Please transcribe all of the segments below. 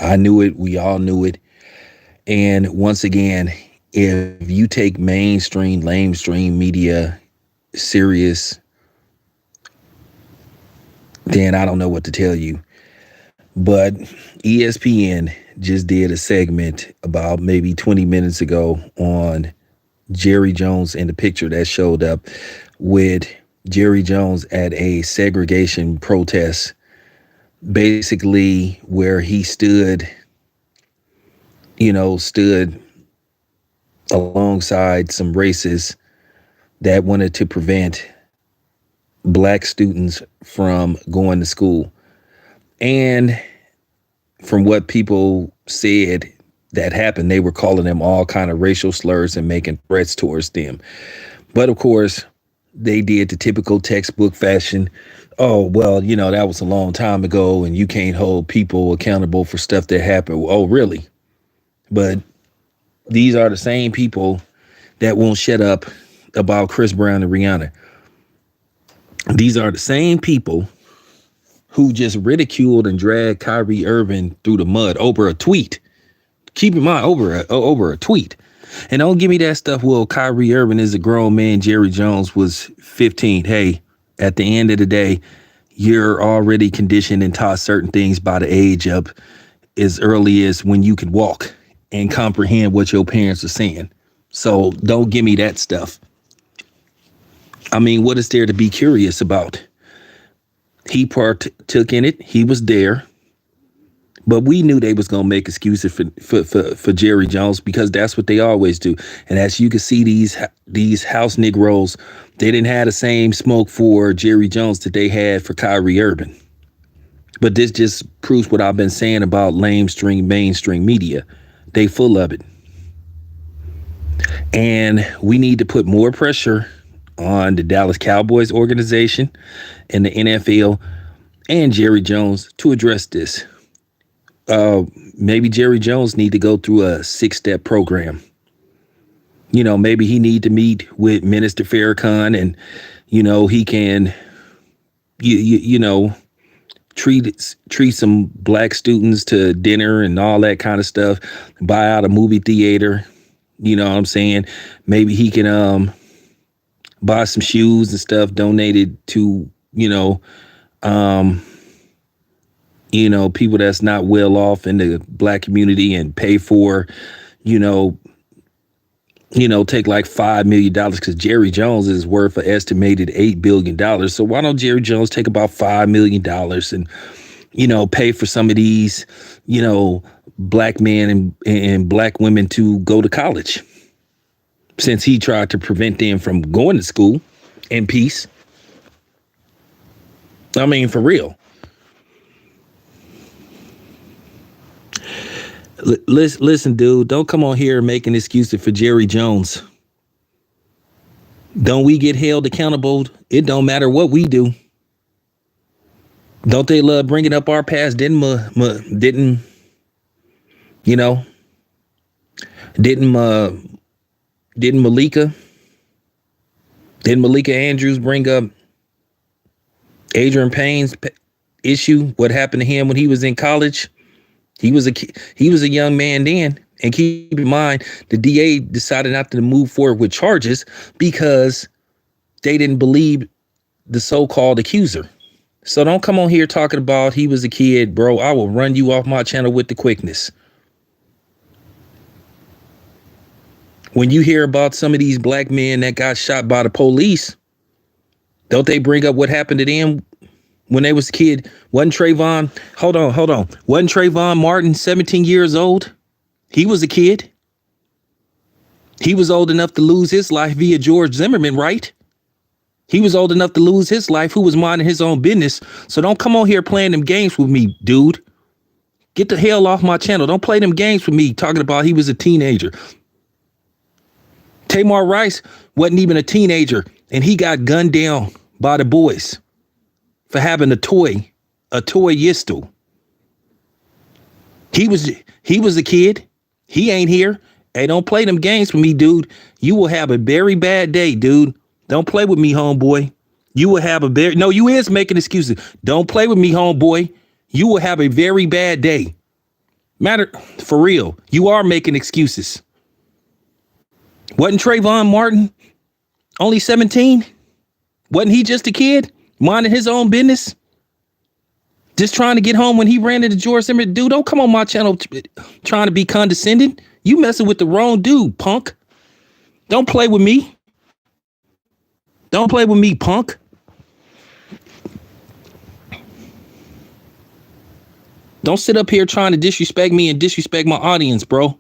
I knew it. We all knew it. And once again, if you take lamestream media serious, then I don't know what to tell you. But ESPN just did a segment about maybe 20 minutes ago on Jerry Jones and the picture that showed up with Jerry Jones at a segregation protest, basically where he stood alongside some racists that wanted to prevent black students from going to school. And from what people said that happened, they were calling them all kind of racial slurs and making threats towards them. But of course, they did the typical textbook fashion. Oh, well, that was a long time ago and you can't hold people accountable for stuff that happened. Oh, really? But these are the same people that won't shut up about Chris Brown and Rihanna. These are the same people who just ridiculed and dragged Kyrie Irving through the mud over a tweet. Keep in mind, over a tweet. And don't give me that stuff, well, Kyrie Irving is a grown man, Jerry Jones was 15. Hey, at the end of the day, you're already conditioned and taught certain things by the age of as early as when you can walk and comprehend what your parents are saying. So don't give me that stuff. I mean, what is there to be curious about? He partook in it. He was there. But we knew they was going to make excuses for Jerry Jones because that's what they always do. And as you can see, these house Negroes, they didn't have the same smoke for Jerry Jones that they had for Kyrie Irving. But this just proves what I've been saying about mainstream media. They full of it. And we need to put more pressure on the Dallas Cowboys organization and the NFL and Jerry Jones to address this. Maybe Jerry Jones need to go through a 6-step program. Maybe he need to meet with Minister Farrakhan and, he can, treat some black students to dinner and all that kind of stuff, buy out a movie theater. You know what I'm saying? Maybe he can, buy some shoes and stuff donated to, people that's not well off in the black community and pay for, take like $5 million because Jerry Jones is worth an estimated $8 billion. So why don't Jerry Jones take about $5 million and, pay for some of these, black men and black women to go to college, since he tried to prevent them from going to school in peace. I mean, for real. Listen, dude, don't come on here making excuses for Jerry Jones. Don't we get held accountable? It don't matter what we do. Don't they love bringing up our past? Didn't Malika Andrews bring up Adrian Payne's issue? What happened to him when he was in college? He was a young man then. And keep in mind, the DA decided not to move forward with charges because they didn't believe the so-called accuser. So don't come on here talking about he was a kid, bro. I will run you off my channel with the quickness. When you hear about some of these black men that got shot by the police, don't they bring up what happened to them when they was a kid? Wasn't Trayvon Martin 17 years old? He was a kid. He was old enough to lose his life via George Zimmerman, right? He was old enough to lose his life, who was minding his own business. So don't come on here playing them games with me, dude. Get the hell off my channel. Don't play them games with me talking about he was a teenager. Tamar Rice wasn't even a teenager, and he got gunned down by the boys for having a toy pistol. He was a kid. He ain't here. Hey, don't play them games with me, dude. You will have a very bad day, dude. Don't play with me, homeboy. You will have a very... No, you is making excuses. Don't play with me, homeboy. you will have a very bad day. Matter for real. You are making excuses. Wasn't Trayvon Martin only 17? Wasn't he just a kid minding his own business? Just trying to get home when he ran into George Zimmerman. Dude, don't come on my channel trying to be condescending. You messing with the wrong dude, punk. Don't play with me. Don't play with me, punk. Don't sit up here trying to disrespect me and disrespect my audience, bro.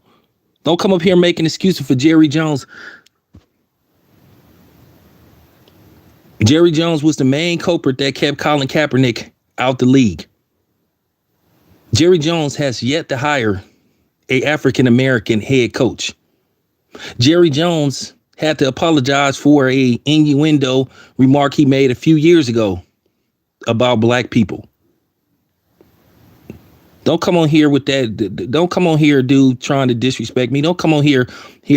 Don't come up here making excuses for Jerry Jones. Jerry Jones was the main culprit that kept Colin Kaepernick out the league. Jerry Jones has yet to hire an African-American head coach. Jerry Jones had to apologize for a innuendo remark he made a few years ago about black people. Don't come on here with that. Don't come on here, dude, trying to disrespect me. Don't come on here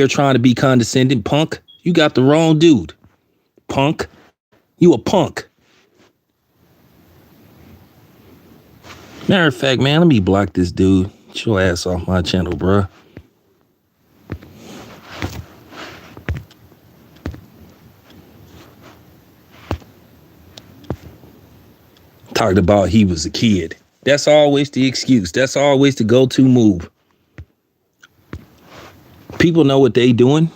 trying to be condescending, punk. You got the wrong dude, punk. You a punk. Matter of fact, man, let me block this dude. Get your ass off my channel, bro. Talked about he was a kid. That's always the excuse. That's always the go-to move. People know what they doing.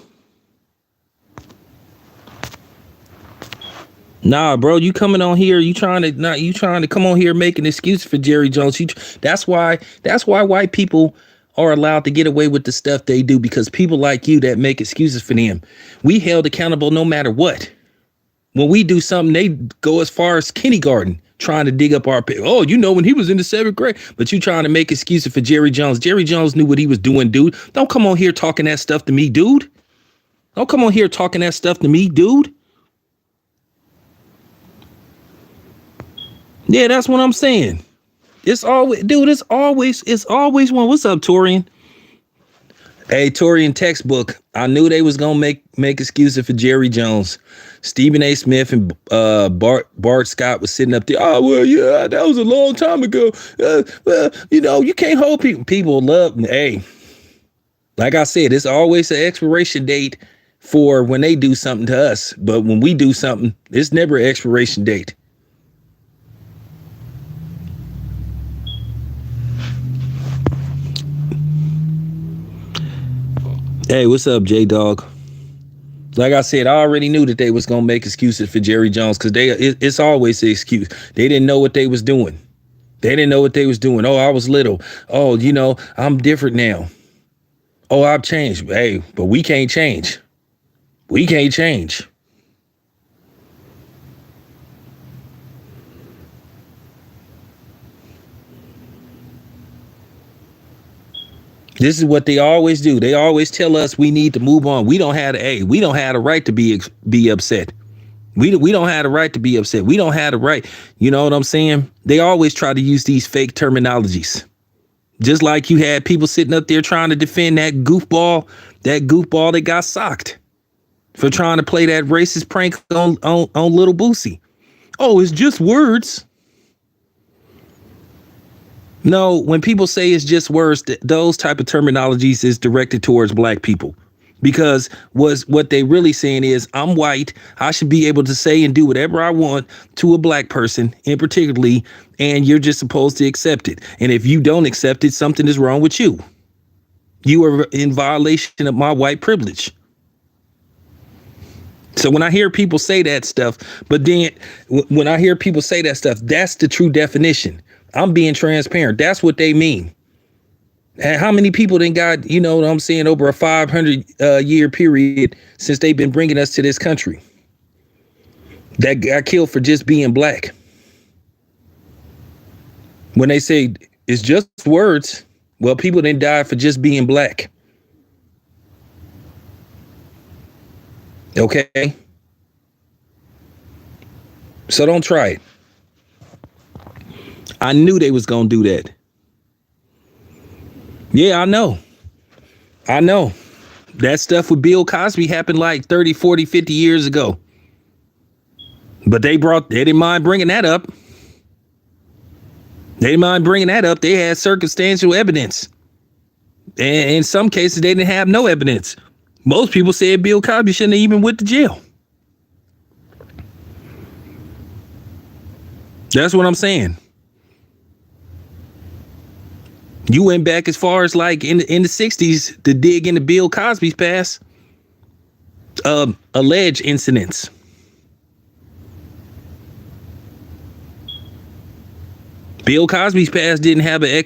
Nah, bro, you coming on here, you trying to come on here making excuses for Jerry Jones. That's why white people are allowed to get away with the stuff they do, because people like you that make excuses for them. We held accountable no matter what. When we do something, they go as far as kindergarten trying to dig up our oh, you know, when he was in the 7th grade, but you trying to make excuses for Jerry Jones. Jerry Jones knew what he was doing, dude. Don't come on here talking that stuff to me, dude. Don't come on here talking that stuff to me, dude. Yeah, that's what I'm saying. It's always one. What's up, Torian? Hey, Torian textbook. I knew they was gonna make excuses for Jerry Jones. Stephen A. Smith and Bart Scott was sitting up there. Oh, well, yeah, that was a long time ago. You know, you can't hold people. People love. Hey, like I said, it's always an expiration date for when they do something to us. But when we do something, it's never an expiration date. Hey, what's up, J-Dog? Like I said, I already knew that they was going to make excuses for Jerry Jones, because it's always the excuse. They didn't know what they was doing. Oh, I was little. Oh, you know, I'm different now. Oh, I've changed. Hey, but we can't change. We can't change. This is what they always do. They always tell us we need to move on. We don't have the right to be upset. We don't have the right to be upset. We don't have the right. You know what I'm saying? They always try to use these fake terminologies. Just like you had people sitting up there trying to defend that goofball that got socked for trying to play that racist prank on little Boosie. Oh, it's just words. No, when people say it's just words, those type of terminologies is directed towards black people, because what they really saying is, I'm white. I should be able to say and do whatever I want to a black person in particularly, and you're just supposed to accept it. And if you don't accept it, something is wrong with you. You are in violation of my white privilege. So when I hear people say that stuff, but then when I hear people say that stuff, that's the true definition. I'm being transparent. That's what they mean. And how many people then got, you know what I'm saying, over a 500 year period since they've been bringing us to this country that got killed for just being black? When they say it's just words, well, people didn't die for just being black. Okay. So don't try it. I knew they was going to do that. Yeah, I know. That stuff with Bill Cosby happened like 30, 40, 50 years ago. But they didn't mind bringing that up. They didn't mind bringing that up. They had circumstantial evidence. And in some cases, they didn't have no evidence. Most people said Bill Cosby shouldn't have even went to jail. That's what I'm saying. You went back as far as like in the 60s to dig into Bill Cosby's past alleged incidents. Bill Cosby's past didn't have an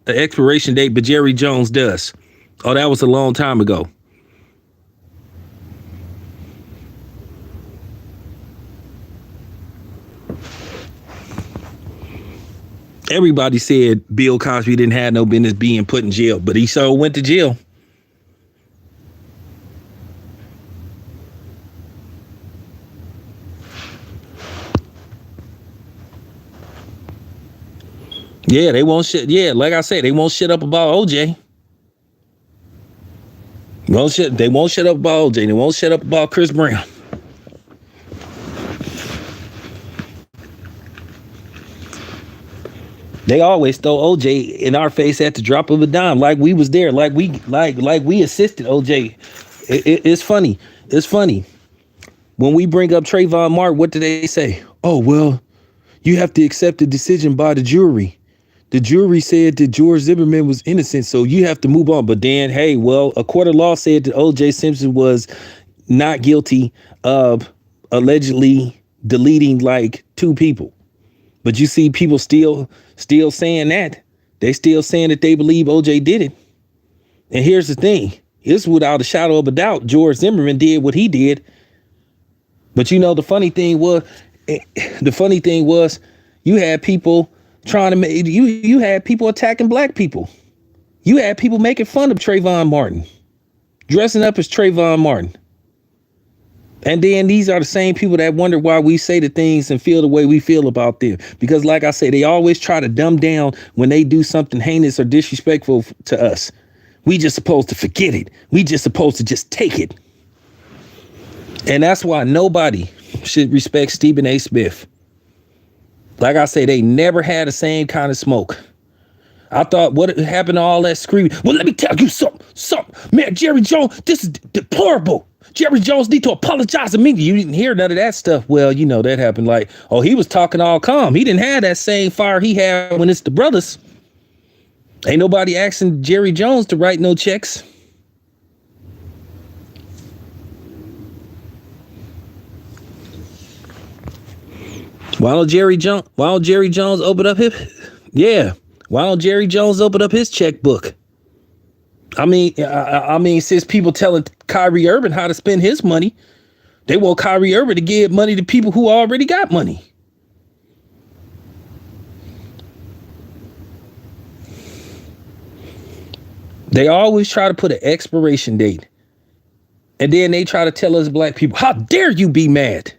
expiration date, but Jerry Jones does. Oh, that was a long time ago. Everybody said Bill Cosby didn't have no business being put in jail, but he so went to jail. Yeah, they won't shit. Yeah, like I said, they won't shit up about OJ. They won't shut up about OJ. They won't shut up about Chris Brown. They always throw OJ in our face at the drop of a dime, like we was there, like we assisted OJ. It's funny. It's funny. When we bring up Trayvon Martin, what do they say? Oh, well, you have to accept the decision by the jury. The jury said that George Zimmerman was innocent, so you have to move on. But then, hey, well, a court of law said that O.J. Simpson was not guilty of allegedly deleting like 2 people. But you see people still saying that. They still saying that they believe O.J. did it. And here's the thing. It's without a shadow of a doubt George Zimmerman did what he did. But you know, the funny thing was you had people trying to make you had people attacking black people. You had people making fun of Trayvon Martin, dressing up as Trayvon Martin. And then these are the same people that wonder why we say the things and feel the way we feel about them. Because like I say, they always try to dumb down when they do something heinous or disrespectful to us. We just supposed to forget it. We just supposed to just take it. And that's why nobody should respect Stephen A. Smith. Like I say, they never had the same kind of smoke. I thought, what happened to all that screaming? Well, let me tell you something. Man, Jerry Jones, this is deplorable. Jerry Jones need to apologize to me. You didn't hear none of that stuff. Well, you know, that happened like, oh, he was talking all calm. He didn't have that same fire he had when it's the brothers. Ain't nobody asking Jerry Jones to write no checks. Why don't Jerry Jones open up his checkbook? I mean, since people telling Kyrie Irving how to spend his money, they want Kyrie Irving to give money to people who already got money. They always try to put an expiration date. And then they try to tell us black people, how dare you be mad?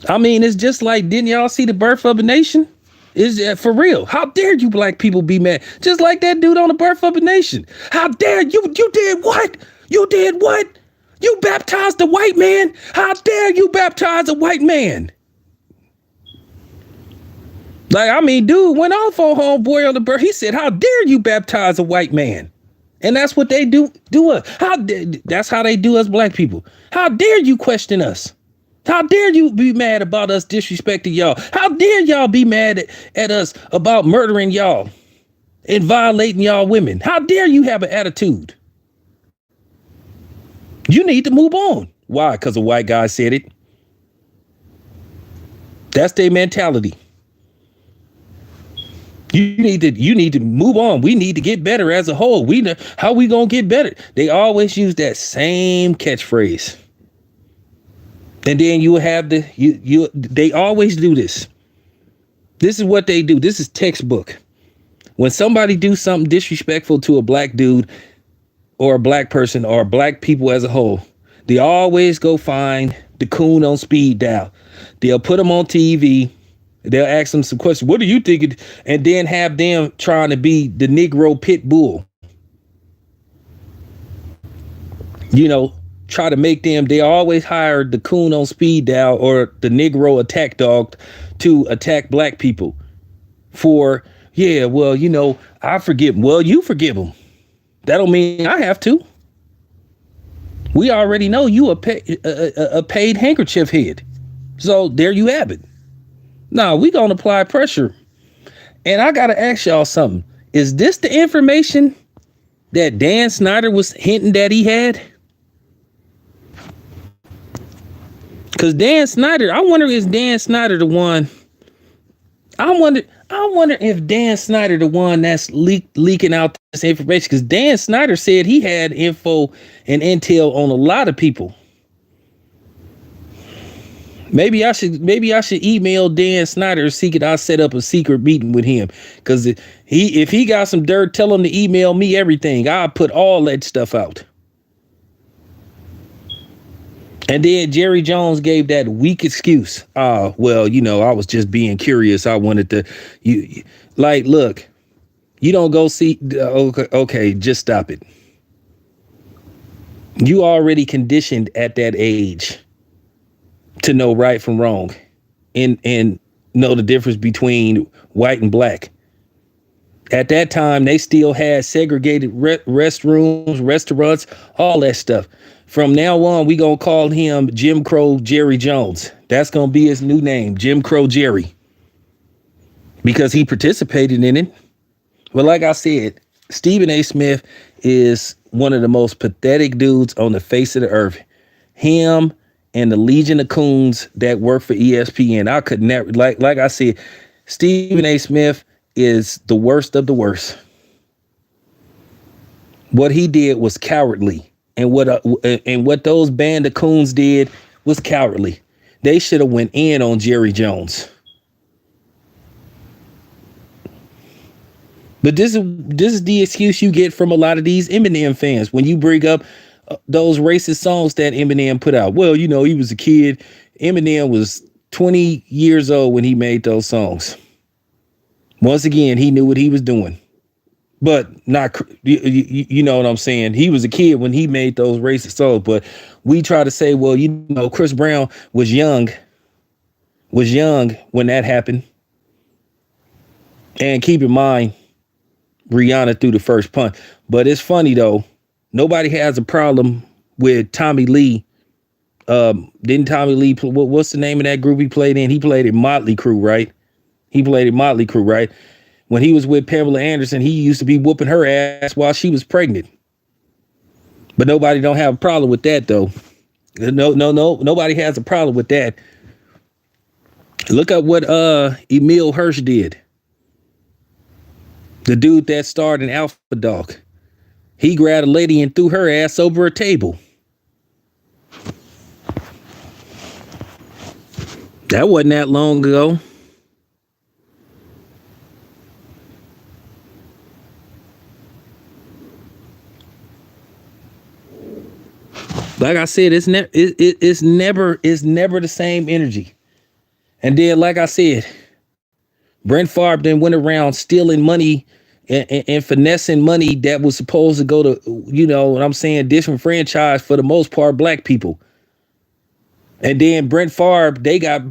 I mean, it's just like, didn't y'all see The Birth of a Nation? Is for real? How dare you black people be mad? Just like that dude on The Birth of a Nation. How dare you? You did what? You did what? You baptized a white man? How dare you baptize a white man? Like, I mean, dude went off on homeboy on The Birth. He said, how dare you baptize a white man? And that's what they do us. That's how they do us black people. How dare you question us? How dare you be mad about us disrespecting y'all? How dare y'all be mad at us about murdering y'all and violating y'all women? How dare you have an attitude? You need to move on. Why? Because a white guy said it. That's their mentality. You need to move on. We need to get better as a whole. We know how we gonna get better. They always use that same catchphrase. And then you have they always do this. This is what they do. This is textbook. When somebody do something disrespectful to a black dude or a black person or black people as a whole, they always go find the coon on speed dial. They'll put them on TV. They'll ask them some questions. What do you think? And then have them trying to be the Negro pit bull. You know, try to make them, they always hire the coon on speed dial or the Negro attack dog to attack black people. for, yeah, well, I forgive him. Well, you forgive him. That don't mean I have to. We already know you a paid handkerchief head. So there you have it. Now we gonna apply pressure. And I gotta ask y'all something. Is this the information that Dan Snyder was hinting that he had? Because Dan Snyder, I wonder, is Dan Snyder the one? I wonder if Dan Snyder the one that's leaking out this information. Because Dan Snyder said he had info and intel on a lot of people. Maybe I should email Dan Snyder, I'll set up a secret meeting with him. Because if he got some dirt, tell him to email me everything. I'll put all that stuff out. And then Jerry Jones gave that weak excuse. Well, I was just being curious. I wanted to, look, you don't go see. Okay, just stop it. You already conditioned at that age to know right from wrong, and know the difference between white and black. At that time, they still had segregated restrooms, restaurants, all that stuff. From now on, we gonna call him Jim Crow Jerry Jones. That's gonna be his new name, Jim Crow Jerry, because he participated in it. But like I said, Stephen A. Smith is one of the most pathetic dudes on the face of the earth. Him and the Legion of Coons that work for ESPN. I could never, like I said, Stephen A. Smith is the worst of the worst. What he did was cowardly. And what those band of coons did was cowardly. They should have went in on Jerry Jones. But this is the excuse you get from a lot of these Eminem fans when you bring up those racist songs that Eminem put out. Well, he was a kid. Eminem was 20 years old when he made those songs. Once again, he knew what he was doing. But not, you know what I'm saying? He was a kid when he made those racist songs. But we try to say, well, Chris Brown was young when that happened. And keep in mind, Rihanna threw the first punch. But it's funny, though. Nobody has a problem with Tommy Lee. Didn't Tommy Lee, what's the name of that group he played in? He played in Motley Crue, right? When he was with Pamela Anderson, he used to be whooping her ass while she was pregnant. But nobody don't have a problem with that, though. No, nobody has a problem with that. Look at what Emil Hirsch did. The dude that starred in Alpha Dog. He grabbed a lady and threw her ass over a table. That wasn't that long ago. Like I said, it's never the same energy. And then, like I said, Brent Favre then went around stealing money and finessing money that was supposed to go to, what I'm saying, disenfranchised for the most part black people. And then Brent Favre, they got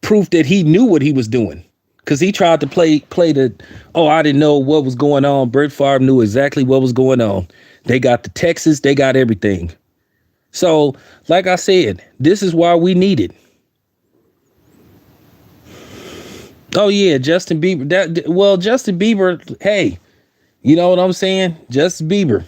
proof that he knew what he was doing. Because he tried to play the, I didn't know what was going on. Brent Favre knew exactly what was going on. They got the Texas, they got everything. So, like I said, this is why we need it. Oh, yeah, Justin Bieber. Justin Bieber, hey, you know what I'm saying? Justin Bieber.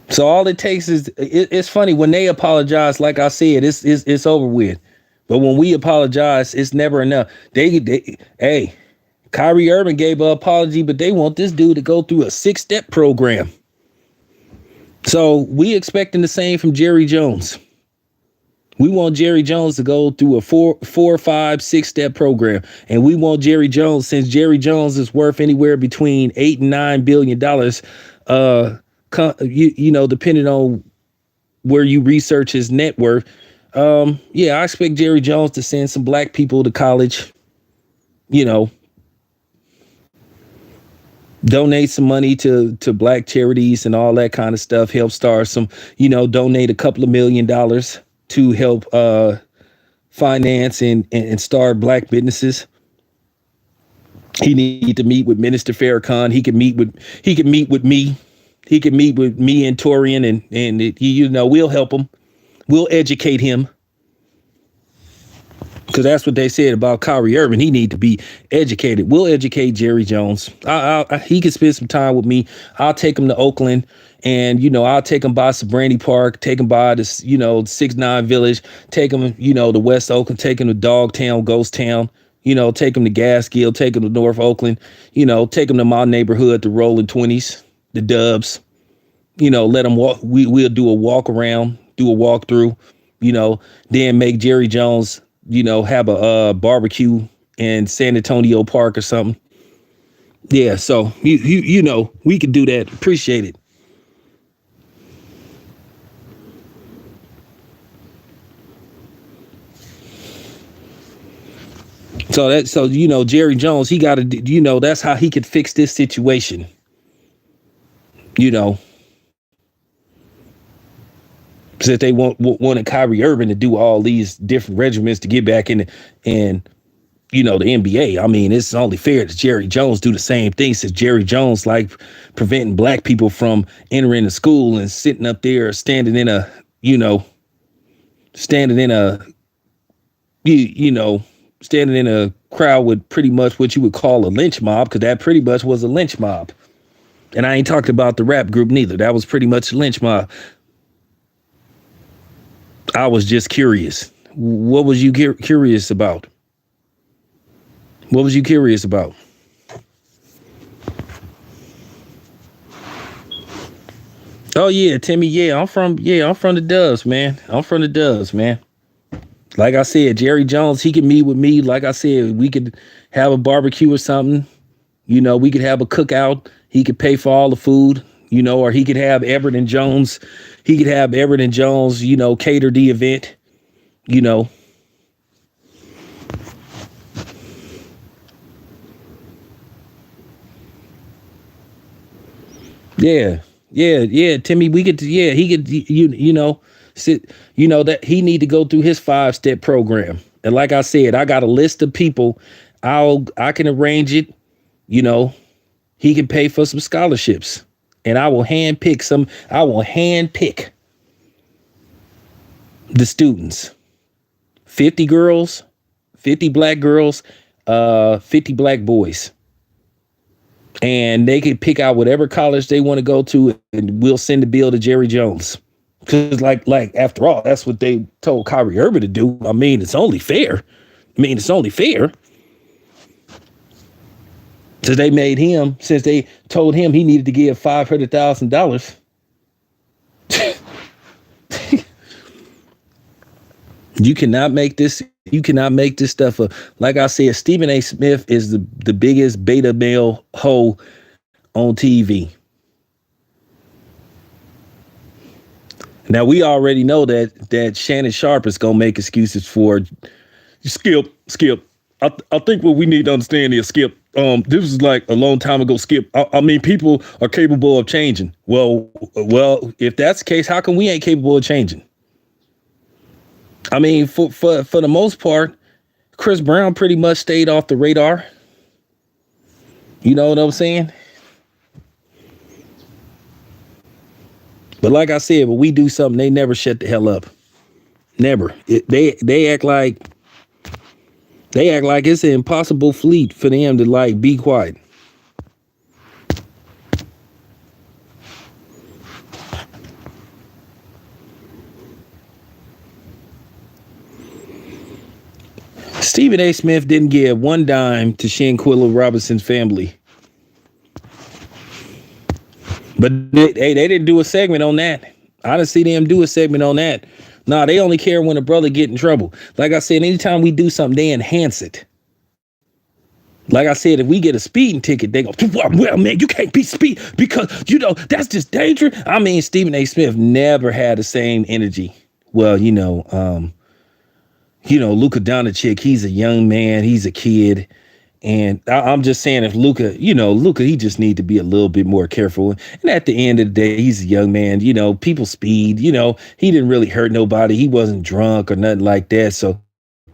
So all it takes is, it's funny, when they apologize, like I said, it's over with. But when we apologize, it's never enough. Hey, Kyrie Irving gave an apology, but they want this dude to go through a 6-step program. So we expecting the same from Jerry Jones. We want Jerry Jones to go through a 4, 5, 6-step program. And we want Jerry Jones, since Jerry Jones is worth anywhere between $8 and $9 billion, depending on where you research his net worth. I expect Jerry Jones to send some black people to college, donate some money to black charities and all that kind of stuff, help start some, donate a couple of $1 million to help finance and start black businesses. He need to meet with Minister Farrakhan. He can meet with me. He can meet with me and Torian, and we'll help him. We'll educate him. Because that's what they said about Kyrie Irving. He need to be educated. We'll educate Jerry Jones. He can spend some time with me. I'll take him to Oakland, and I'll take him by Sabrani Park, take him by the 6ix9ine Village, take him to West Oakland, take him to Dogtown, Ghost Town. Take him to Gaskill, take him to North Oakland. Take him to my neighborhood, the Rolling 20s, the Dubs. Let him walk. We'll do a walk around, do a walkthrough. Then make Jerry Jones have a barbecue in San Antonio Park or something. Yeah, so we could do that. Appreciate it. So Jerry Jones, he got to that's how he could fix this situation. Because they wanted Kyrie Irving to do all these different regimens to get back in the NBA. I mean, it's only fair that Jerry Jones do the same thing, since Jerry Jones like preventing black people from entering the school and sitting up there standing in a crowd with pretty much what you would call a lynch mob, because that pretty much was a lynch mob. And I ain't talked about the rap group neither. That was pretty much a lynch mob. I was just curious. What was you curious about? What was you curious about? Oh yeah, Timmy. Yeah, I'm from the Dubs, man. I'm from the Dubs, man. Like I said, Jerry Jones, he could meet with me. Like I said, we could have a barbecue or something. We could have a cookout. He could pay for all the food, or he could have Everett and Jones. He could have Everett and Jones, cater the event, Yeah, Timmy, we could, he could, sit, that he need to go through his 5-step program. And like I said, I got a list of people. I can arrange it. He can pay for some scholarships, and I will handpick the students. 50 girls, 50 black girls, 50 black boys. And they can pick out whatever college they want to go to, and we'll send the bill to Jerry Jones. Because like after all, that's what they told Kyrie Irving to do. I mean, it's only fair. So since they told him he needed to give $500,000. You cannot make this stuff up. Like I said, Stephen A. Smith is the biggest beta male hoe on TV. Now we already know that Shannon Sharpe is gonna make excuses for Skip. I think what we need to understand is, Skip, this was like a long time ago, Skip. I mean, people are capable of changing. Well, if that's the case, how come we ain't capable of changing? I mean, for the most part, Chris Brown pretty much stayed off the radar. You know what I'm saying? But like I said, when we do something, they never shut the hell up. Never. They act like it's an impossible feat for them to be quiet. Stephen A. Smith didn't give one dime to Shanquilla Robinson's family. But they didn't do a segment on that. I didn't see them do a segment on that. Nah, they only care when a brother get in trouble. Like I said, anytime we do something, they enhance it. Like I said, if we get a speeding ticket, they go, well, man, you can't be speed because, that's just dangerous. I mean, Stephen A. Smith never had the same energy. Well, Luka Doncic, he's a young man. He's a kid. And I'm just saying, if Luka, he just need to be a little bit more careful. And at the end of the day, he's a young man. People speed. He didn't really hurt nobody. He wasn't drunk or nothing like that. So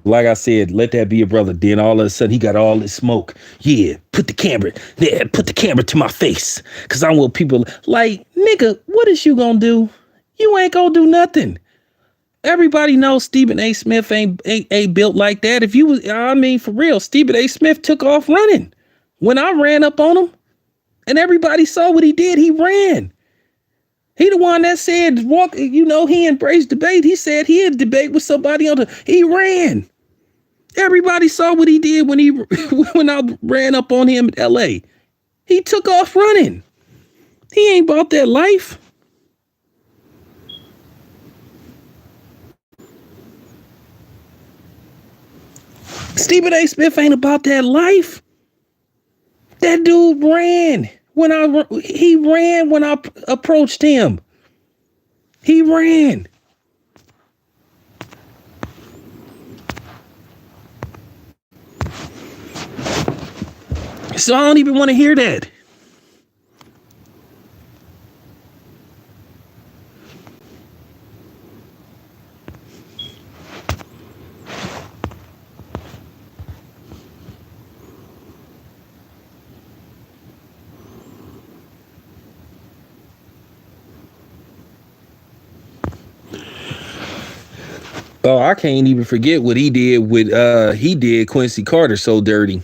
like I said, let that be a brother. Then all of a sudden he got all this smoke. Yeah, put the camera there, put the camera to my face. Cause I want people like, nigga, what is you gonna do? You ain't gonna do nothing. Everybody knows Stephen A. Smith ain't built like that. If you was, I mean, for real, Stephen A. Smith took off running. When I ran up on him and everybody saw what he did, he ran. He the one that said, walk, he embraced debate. He said he had debate with somebody he ran. Everybody saw what he did when when I ran up on him in LA. He took off running. He ain't about that life. Stephen A. Smith ain't about that life. That dude ran when I approached him. He ran. So I don't even want to hear that. Oh, I can't even forget what he did with Quincy Carter so dirty.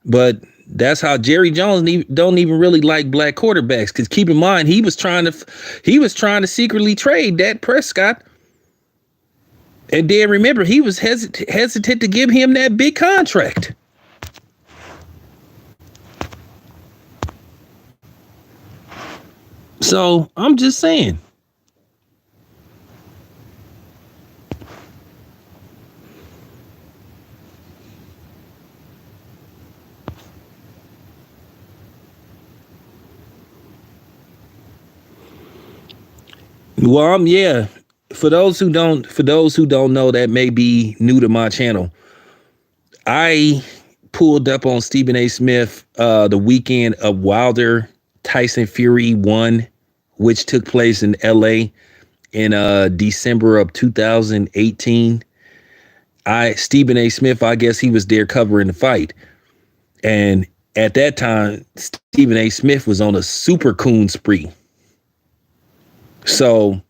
But that's how Jerry Jones don't even really like black quarterbacks. Because keep in mind, he was trying to secretly trade Dak Prescott. And then remember, he was hesitant to give him that big contract. So I'm just saying. Well, yeah. For those who don't know, that may be new to my channel. I pulled up on Stephen A. Smith the weekend of Wilder Tyson Fury 1, which took place in LA in December of 2018. Stephen A. Smith, I guess he was there covering the fight. And at that time, Stephen A. Smith was on a super coon spree. So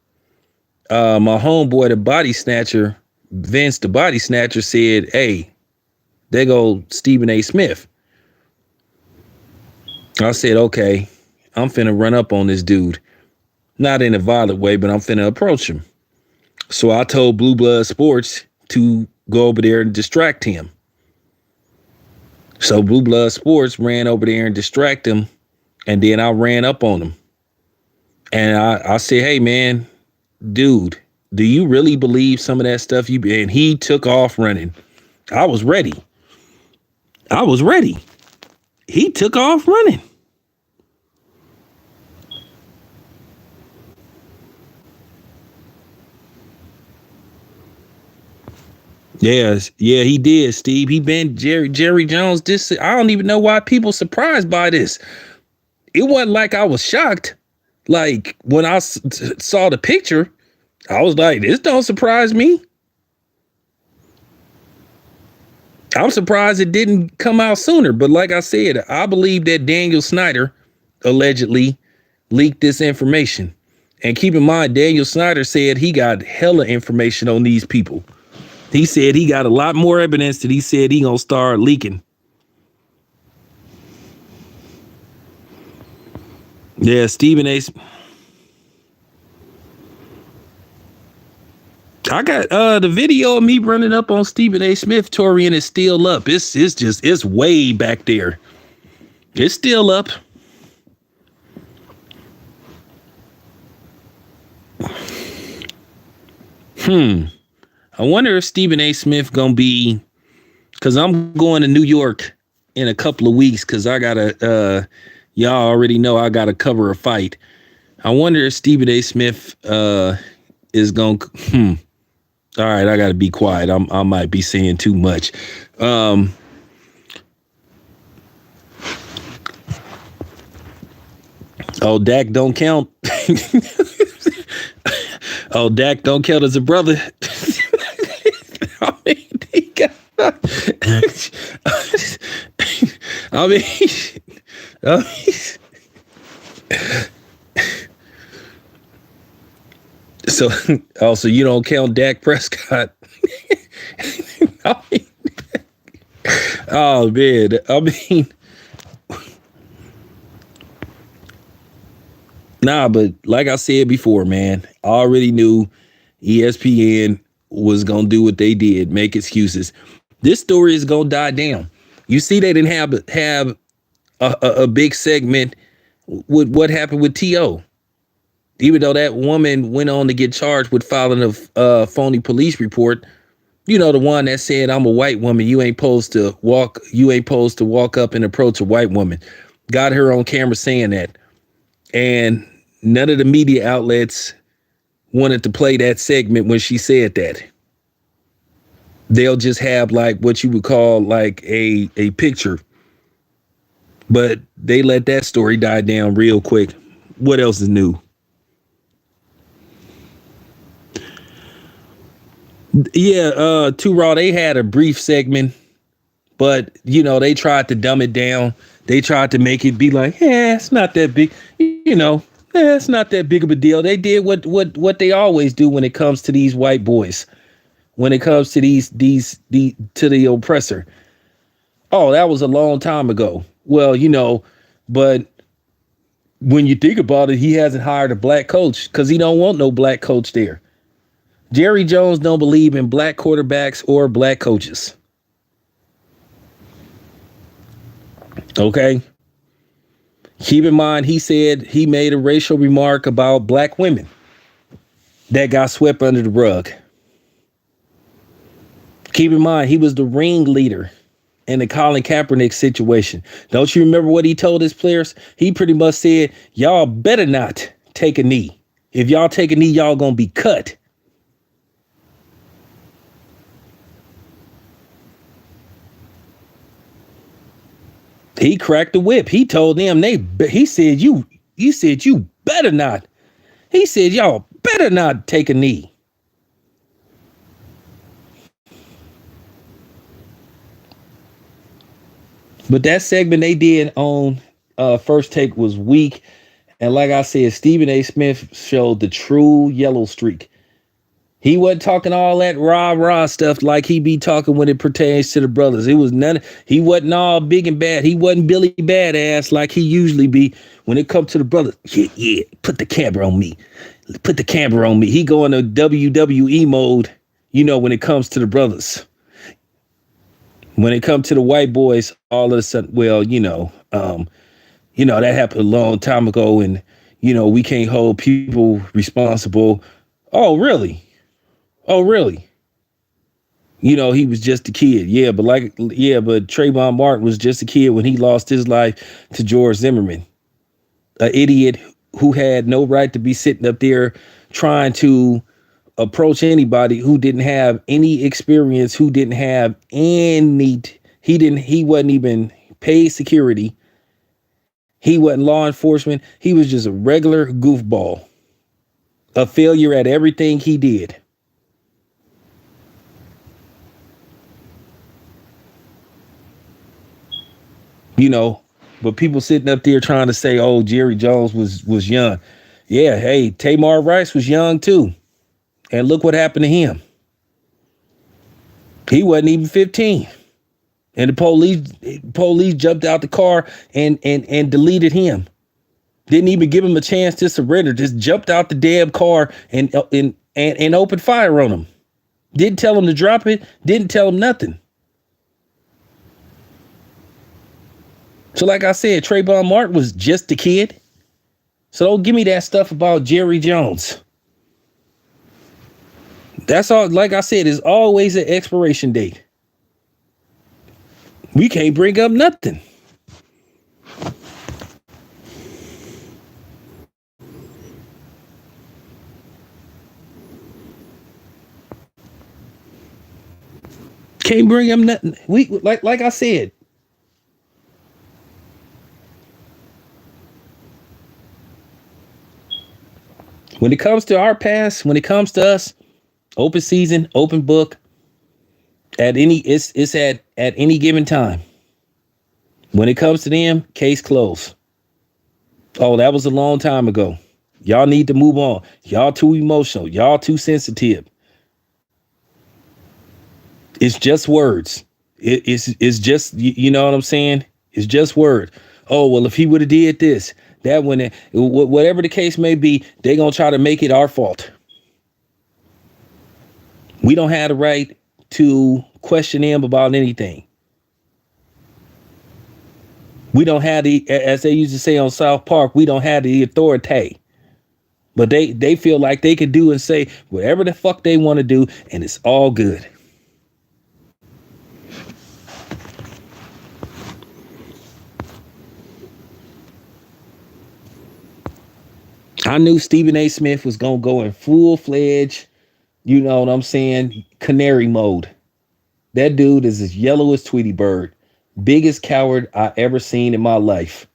my homeboy, the body snatcher, Vince, the body snatcher, said, hey, there go Stephen A. Smith. I said, okay, I'm finna run up on this dude. Not in a violent way, but I'm finna approach him. So I told Blue Blood Sports to go over there and distract him. So Blue Blood Sports ran over there and distract him. And then I ran up on him. And I said, hey, man, dude, do you really believe some of that stuff and he took off running. I was ready. He took off running. Yes, yeah, he did, Steve. He been Jerry Jones. I don't even know why people surprised by this. It wasn't like I was shocked. Like when I saw the picture, I was like, this don't surprise me. I'm surprised it didn't come out sooner. But like I said, I believe that Daniel Snyder allegedly leaked this information. And keep in mind, Daniel Snyder said he got hella information on these people. He said he got a lot more evidence that he said he gonna start leaking. Yeah, Stephen A. I got the video of me running up on Stephen A. Smith, Torian, is still up. It's way back there. It's still up. I wonder if Stephen A. Smith gonna be, because I'm going to New York in a couple of weeks because I gotta y'all already know I gotta cover a fight. I wonder if Stephen A. Smith is gonna all right, I gotta be quiet. I might be saying too much. Oh, Dak don't count. Oh, Dak don't count as a brother. I mean, I mean, I mean, so also you don't count Dak Prescott. I mean, oh man, I mean, nah, but like I said before, man, I already knew ESPN was gonna do what they did, make excuses. This story is gonna die down. You see, they didn't have a big segment with what happened with To. Even though that woman went on to get charged with filing a phony police report, you know, the one that said, "I'm a white woman. You ain't supposed to walk. You ain't supposed to walk up and approach a white woman." Got her on camera saying that, and none of the media outlets wanted to play that segment when she said that. They'll just have like what you would call like a picture, but they let that story die down real quick. What else is new? Yeah, Too Raw, they had a brief segment, but you know, they tried to dumb it down. They tried to make it be like, it's not that big, you know, it's not that big of a deal. They did what they always do when it comes to these white boys, when it comes to the oppressor. Oh, that was a long time ago. Well, you know, but when you think about it, he hasn't hired a black coach because he don't want no black coach there. Jerry Jones don't believe in black quarterbacks or black coaches. Okay. Keep in mind, he said he made a racial remark about black women that got swept under the rug. Keep in mind, he was the ringleader in the Colin Kaepernick situation. Don't you remember what he told his players? He pretty much said, y'all better not take a knee. If y'all take a knee, y'all gonna be cut. He cracked the whip. He told them he said, you said you better not. He said, y'all better not take a knee. But that segment they did on First Take was weak. And like I said, Stephen A. Smith showed the true yellow streak. He wasn't talking all that rah stuff like he be talking when it pertains to the brothers. It was none. He wasn't all big and bad. He wasn't Billy Badass like he usually be when it comes to the brothers. Yeah. Put the camera on me. Put the camera on me. He go into WWE mode, you know, when it comes to the brothers. When it comes to the white boys, all of a sudden, well, that happened a long time ago, and you know, we can't hold people responsible. Oh, really? Oh, really? You know, he was just a kid. But Trayvon Martin was just a kid when he lost his life to George Zimmerman, an idiot who had no right to be sitting up there trying to approach anybody who didn't have any experience, who didn't have any, he wasn't even paid security. He wasn't law enforcement. He was just a regular goofball, a failure at everything he did. You know, but people sitting up there trying to say, oh, Jerry Jones was young. Yeah, hey, Tamar Rice was young too. And look what happened to him. He wasn't even 15. And the police jumped out the car and deleted him. Didn't even give him a chance to surrender. Just jumped out the damn car and opened fire on him. Didn't tell him to drop it. Didn't tell him nothing. So like I said, Trayvon Martin was just a kid. So don't give me that stuff about Jerry Jones. That's all. Like I said, there's always an expiration date. We can't bring up nothing. Can't bring up nothing. We like I said. When it comes to our past, when it comes to us, open season, open book. It's at any given time. When it comes to them, case closed. Oh, that was a long time ago. Y'all need to move on. Y'all too emotional. Y'all too sensitive. It's just words. It's just, you know what I'm saying? It's just words. Oh, well, if he would have did this, that one, whatever the case may be, they're going to try to make it our fault. We don't have the right to question him about anything. We don't have the, as they used to say on South Park, we don't have the authority. But they feel like they can do and say whatever the fuck they want to do, and it's all good. I knew Stephen A. Smith was going to go in full-fledged, you know what I'm saying, canary mode. That dude is as yellow as Tweety Bird. Biggest coward I ever seen in my life.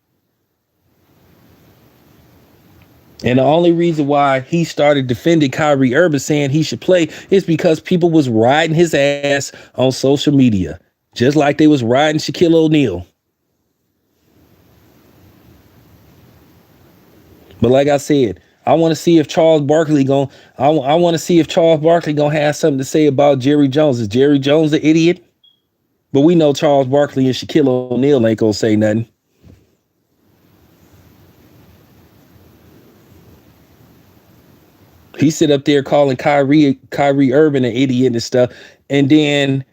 And the only reason why he started defending Kyrie Irving saying he should play is because people was riding his ass on social media. Just like they was riding Shaquille O'Neal. But like I said, I want to see if Charles Barkley gonna have something to say about Jerry Jones. Is Jerry Jones an idiot? But we know Charles Barkley and Shaquille O'Neal ain't gonna say nothing. He sit up there calling Kyrie Irving an idiot and stuff, and then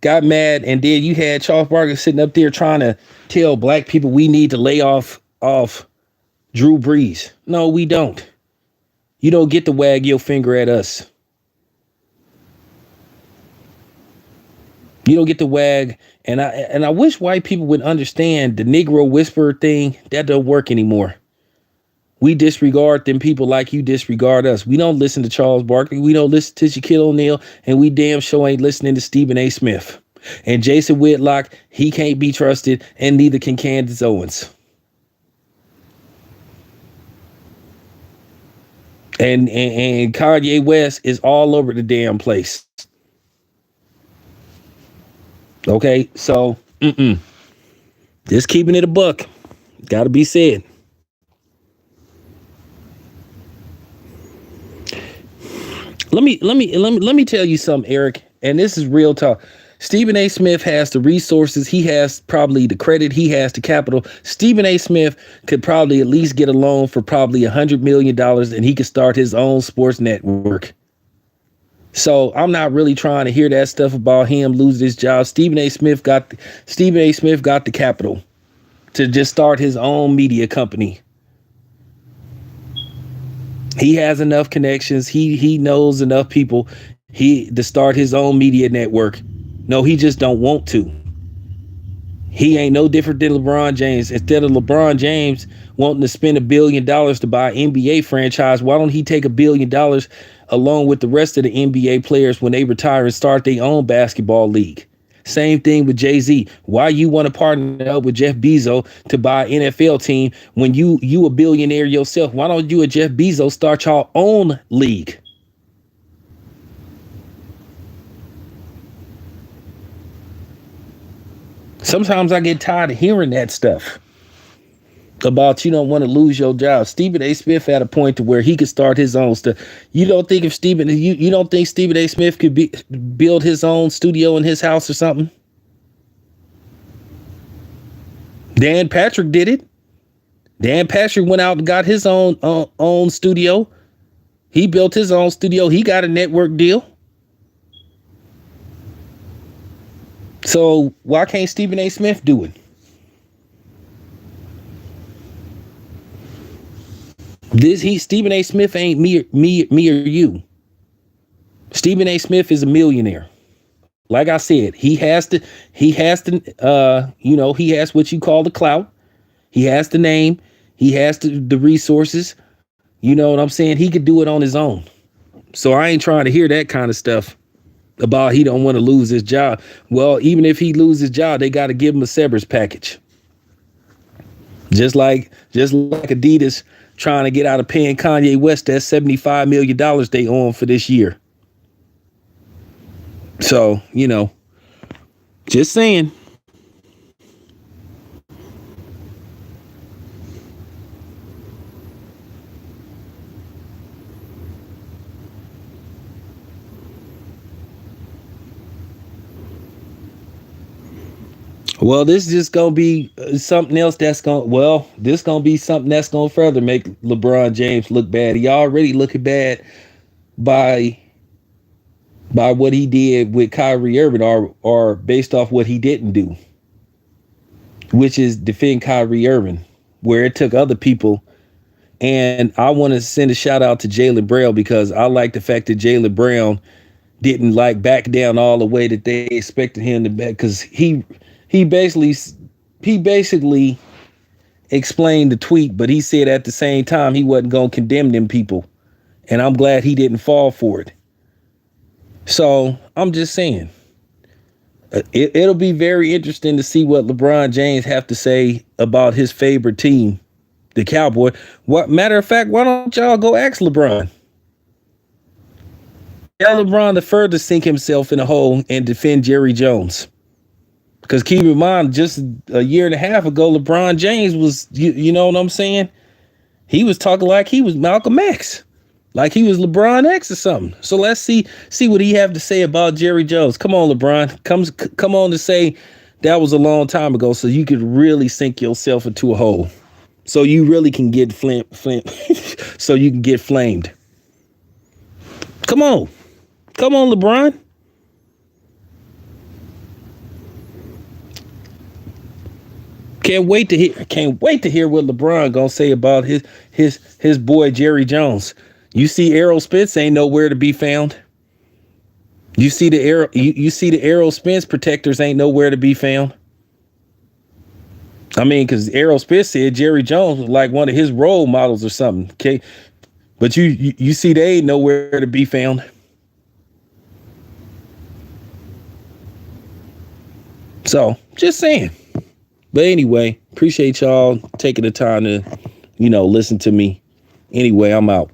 got mad. And then you had Charles Barkley sitting up there trying to tell black people we need to lay off Drew Brees. No, we don't. You don't get to wag your finger at us. You don't get to wag. And I wish white people would understand the Negro whisperer thing. That don't work anymore. We disregard them people like you disregard us. We don't listen to Charles Barkley. We don't listen to Shaquille O'Neal. And we damn sure ain't listening to Stephen A. Smith. And Jason Whitlock, he can't be trusted. And neither can Candace Owens. And Kanye West is all over the damn place. Okay, so just keeping it a buck. Gotta be said. Let me tell you something, Eric, and this is real talk. Stephen A. Smith has the resources. He has probably the credit. He has the capital. Stephen A. Smith could probably at least get a loan for probably $100 million, and he could start his own sports network. So I'm not really trying to hear that stuff about him losing his job. Stephen A. Smith got the capital to just start his own media company. He has enough connections. He knows enough people to start his own media network. No, he just don't want to. He ain't no different than LeBron James. Instead of LeBron James wanting to spend $1 billion to buy an NBA franchise, why don't he take $1 billion along with the rest of the NBA players when they retire and start their own basketball league? Same thing with Jay-Z. Why you want to partner up with Jeff Bezos to buy an NFL team when you a billionaire yourself? Why don't you and Jeff Bezos start your own league? Sometimes I get tired of hearing that stuff about you don't want to lose your job. Stephen A. Smith had a point to where he could start his own stuff. You don't think Stephen A. Smith could build his own studio in his house or something? Dan Patrick did it. Dan Patrick went out and got his own studio. He built his own studio. He got a network deal. So why can't Stephen A. Smith do it? Stephen A. Smith ain't me or you. Stephen A. Smith is a millionaire. Like I said, he has he has what you call the clout. He has the name. He has the resources. You know what I'm saying? He could do it on his own. So I ain't trying to hear that kind of stuff about he don't want to lose his job. Well, even if he loses his job, they got to give him a severance package. Just like Adidas trying to get out of paying Kanye West that $75 million they owe him for this year. So, just saying. Well, this is just gonna be something else that's gonna. Well, this gonna be something that's gonna further make LeBron James look bad. He already looking bad by what he did with Kyrie Irving, or based off what he didn't do, which is defend Kyrie Irving, where it took other people. And I want to send a shout out to Jaylen Brown, because I like the fact that Jaylen Brown didn't like back down all the way that they expected him to back, because he basically explained the tweet, but he said at the same time he wasn't going to condemn them people, and I'm glad he didn't fall for it. So I'm just saying, it'll be very interesting to see what LeBron James have to say about his favorite team, the Cowboys. What matter of fact, why don't y'all go ask LeBron? Tell LeBron to further sink himself in a hole and defend Jerry Jones. Because keep in mind, just a year and a half ago, LeBron James was, you know what I'm saying? He was talking like he was Malcolm X, like he was LeBron X or something. So let's see what he have to say about Jerry Jones. Come on, LeBron, come on to say that was a long time ago, so you could really sink yourself into a hole, so you really can get so you can get flamed. Come on, LeBron. Can't wait to hear what LeBron gonna say about his boy Jerry Jones. You see, Errol Spence ain't nowhere to be found. You see the Errol Spence protectors ain't nowhere to be found. I mean, because Errol Spence said Jerry Jones was like one of his role models or something. Okay, but you see they ain't nowhere to be found. So just saying. But anyway, appreciate y'all taking the time to, listen to me. Anyway, I'm out.